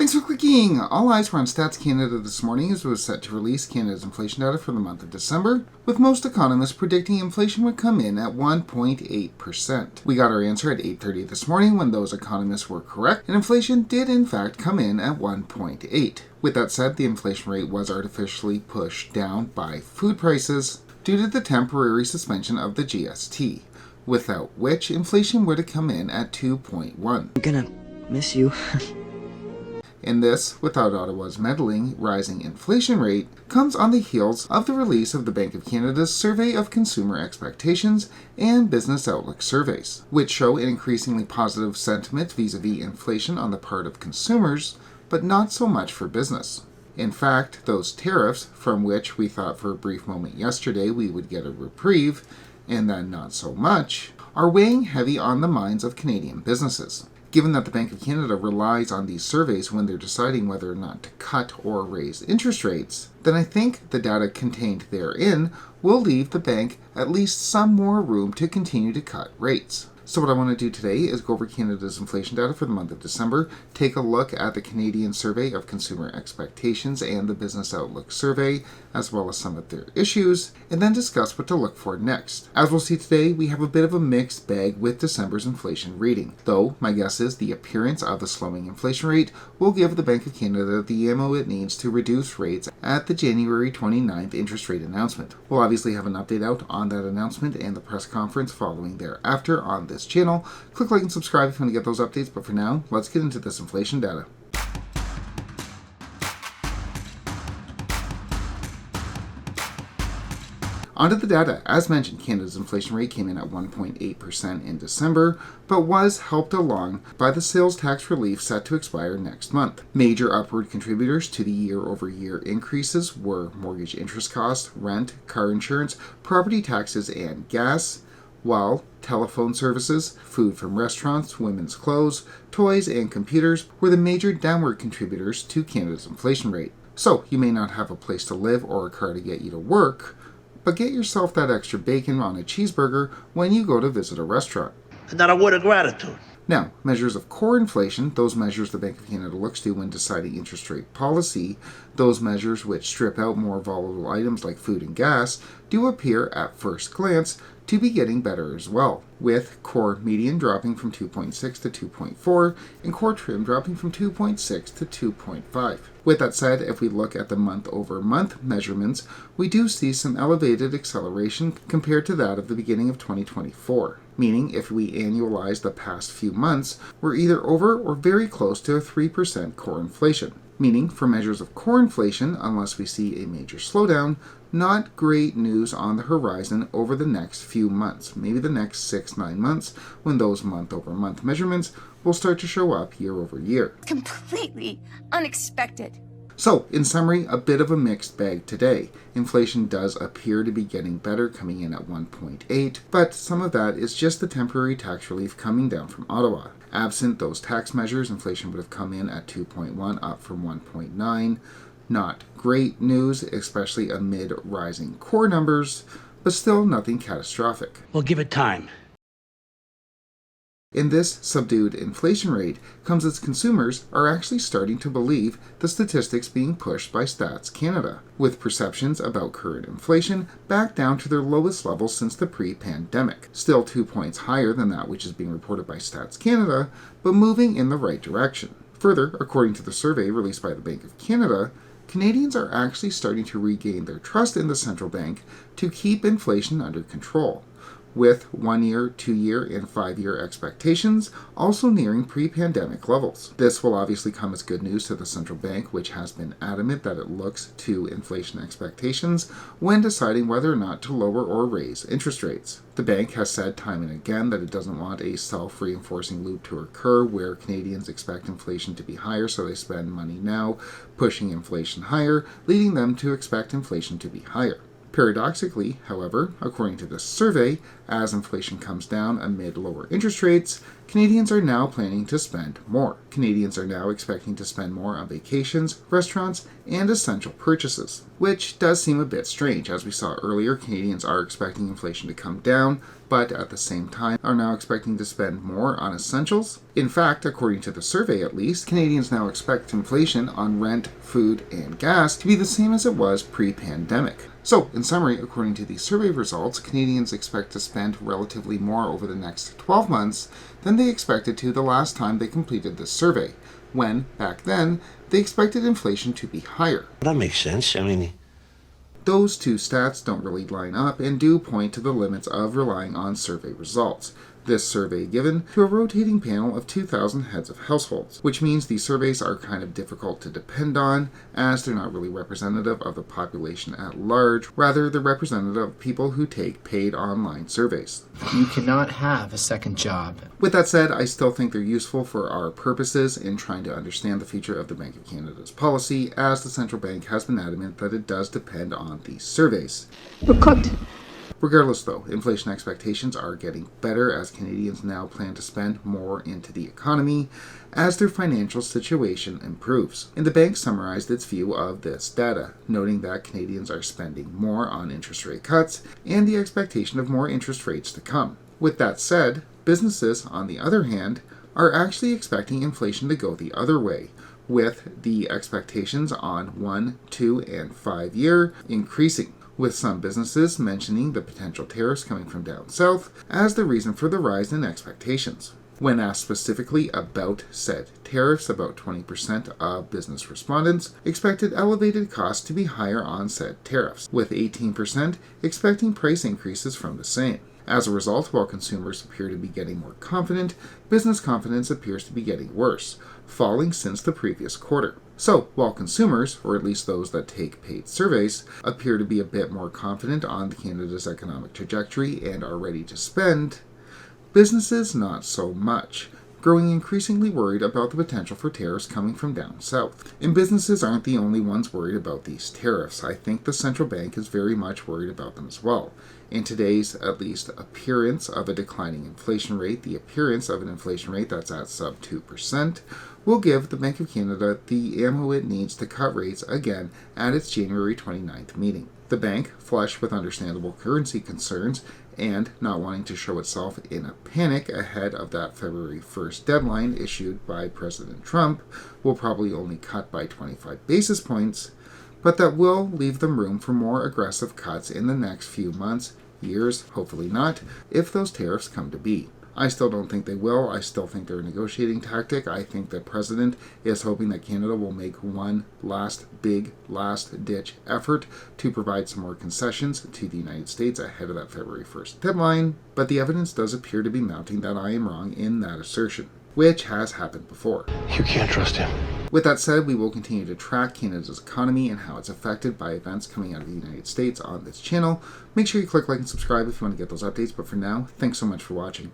Thanks for clicking! All eyes were on Stats Canada this morning as it was set to release Canada's inflation data for the month of December, with most economists predicting inflation would come in at 1.8%. We got our answer at 8:30 this morning when those economists were correct, and inflation did in fact come in at 1.8. With that said, the inflation rate was artificially pushed down by food prices due to the temporary suspension of the GST, without which inflation would have come in at 2.1. I'm gonna miss you. And this, without Ottawa's meddling, rising inflation rate comes on the heels of the release of the Bank of Canada's Survey of Consumer Expectations and Business Outlook surveys, which show an increasingly positive sentiment vis-a-vis inflation on the part of consumers, but not so much for business. In fact, those tariffs, from which we thought for a brief moment yesterday we would get a reprieve, and then not so much, are weighing heavy on the minds of Canadian businesses. Given that the Bank of Canada relies on these surveys when they're deciding whether or not to cut or raise interest rates, then I think the data contained therein will leave the bank at least some more room to continue to cut rates. So what I want to do today is go over Canada's inflation data for the month of December, take a look at the Canadian Survey of Consumer Expectations and the Business Outlook survey, as well as some of their issues, and then discuss what to look for next. As we'll see today, we have a bit of a mixed bag with December's inflation reading, though my guess is the appearance of a slowing inflation rate will give the Bank of Canada the ammo it needs to reduce rates at the January 29th interest rate announcement. We'll obviously have an update out on that announcement and the press conference following thereafter on this channel. Click like and subscribe if you want to get those updates, but for now, let's get into this inflation data. Onto the data. As mentioned, Canada's inflation rate came in at 1.8% in December, but was helped along by the sales tax relief set to expire next month. Major upward contributors to the year-over-year increases were mortgage interest costs, rent, car insurance, property taxes, and gas, while telephone services, food from restaurants, women's clothes, toys, and computers were the major downward contributors to Canada's inflation rate. So, you may not have a place to live or a car to get you to work, but get yourself that extra bacon on a cheeseburger when you go to visit a restaurant. And not a word of gratitude. Now, measures of core inflation, those measures the Bank of Canada looks to when deciding interest rate policy, those measures which strip out more volatile items like food and gas, do appear at first glance to be getting better as well, with core median dropping from 2.6 to 2.4 and core trim dropping from 2.6 to 2.5. With that said, if we look at the month-over-month measurements, we do see some elevated acceleration compared to that of the beginning of 2024. Meaning, if we annualize the past few months, we're either over or very close to a 3% core inflation. Meaning, for measures of core inflation, unless we see a major slowdown, not great news on the horizon over the next few months, maybe the next 6-9 months, when those month-over-month measurements will start to show up year over year. Completely unexpected. So, in summary, a bit of a mixed bag today. Inflation does appear to be getting better, coming in at 1.8, but some of that is just the temporary tax relief coming down from Ottawa. Absent those tax measures, inflation would have come in at 2.1, up from 1.9. Not great news, especially amid rising core numbers, but still nothing catastrophic. We'll give it time. In this subdued inflation rate comes as consumers are actually starting to believe the statistics being pushed by Stats Canada, with perceptions about current inflation back down to their lowest level since the pre-pandemic. Still 2 points higher than that which is being reported by Stats Canada, but moving in the right direction. Further, according to the survey released by the Bank of Canada, Canadians are actually starting to regain their trust in the central bank to keep inflation under control, with 1-year, 2-year, and 5-year expectations also nearing pre-pandemic levels. This will obviously come as good news to the central bank, which has been adamant that it looks to inflation expectations when deciding whether or not to lower or raise interest rates. The bank has said time and again that it doesn't want a self-reinforcing loop to occur where Canadians expect inflation to be higher, so they spend money now, pushing inflation higher, leading them to expect inflation to be higher. Paradoxically, however, according to this survey, as inflation comes down amid lower interest rates, Canadians are now planning to spend more. Canadians are now expecting to spend more on vacations, restaurants, and essential purchases, which does seem a bit strange. As we saw earlier, Canadians are expecting inflation to come down, but at the same time are now expecting to spend more on essentials. In fact, according to the survey at least, Canadians now expect inflation on rent, food, and gas to be the same as it was pre-pandemic. So, in summary, according to these survey results, Canadians expect to spend relatively more over the next 12 months than they expected to the last time they completed this survey, when, back then, they expected inflation to be higher. That makes sense. I mean, Those two stats don't really line up and do point to the limits of relying on survey results. This survey given to a rotating panel of 2,000 heads of households, which means these surveys are kind of difficult to depend on, as they're not really representative of the population at large. Rather, they're representative of people who take paid online surveys. You cannot have a second job. With that said, I still think they're useful for our purposes in trying to understand the future of the Bank of Canada's policy, as the central bank has been adamant that it does depend on these surveys. We're cooked. Regardless though, inflation expectations are getting better as Canadians now plan to spend more into the economy as their financial situation improves. And the bank summarized its view of this data, noting that Canadians are spending more on interest rate cuts and the expectation of more interest rates to come. With that said, businesses, on the other hand, are actually expecting inflation to go the other way, with the expectations on 1, 2, and 5 year increasing, with some businesses mentioning the potential tariffs coming from down south as the reason for the rise in expectations. When asked specifically about said tariffs, about 20% of business respondents expected elevated costs to be higher on said tariffs, with 18% expecting price increases from the same. As a result, while consumers appear to be getting more confident, business confidence appears to be getting worse, falling since the previous quarter. So, while consumers, or at least those that take paid surveys, appear to be a bit more confident on Canada's economic trajectory and are ready to spend, businesses not so much, growing increasingly worried about the potential for tariffs coming from down south. And businesses aren't the only ones worried about these tariffs. I think the central bank is very much worried about them as well. In today's, at least, appearance of a declining inflation rate, the appearance of an inflation rate that's at sub 2%, will give the Bank of Canada the ammo it needs to cut rates again at its January 29th meeting. The bank, flush with understandable currency concerns and not wanting to show itself in a panic ahead of that February 1st deadline issued by President Trump, will probably only cut by 25 basis points, but that will leave them room for more aggressive cuts in the next few months, years, hopefully not, if those tariffs come to be. I still don't think they will. I still think they're a negotiating tactic. I think the president is hoping that Canada will make one last ditch effort to provide some more concessions to the United States ahead of that February 1st deadline, but the evidence does appear to be mounting that I am wrong in that assertion, which has happened before. you can't trust him. With that said, we will continue to track Canada's economy and how it's affected by events coming out of the United States on this channel. Make sure you click like and subscribe if you want to get those updates, but for now, thanks so much for watching.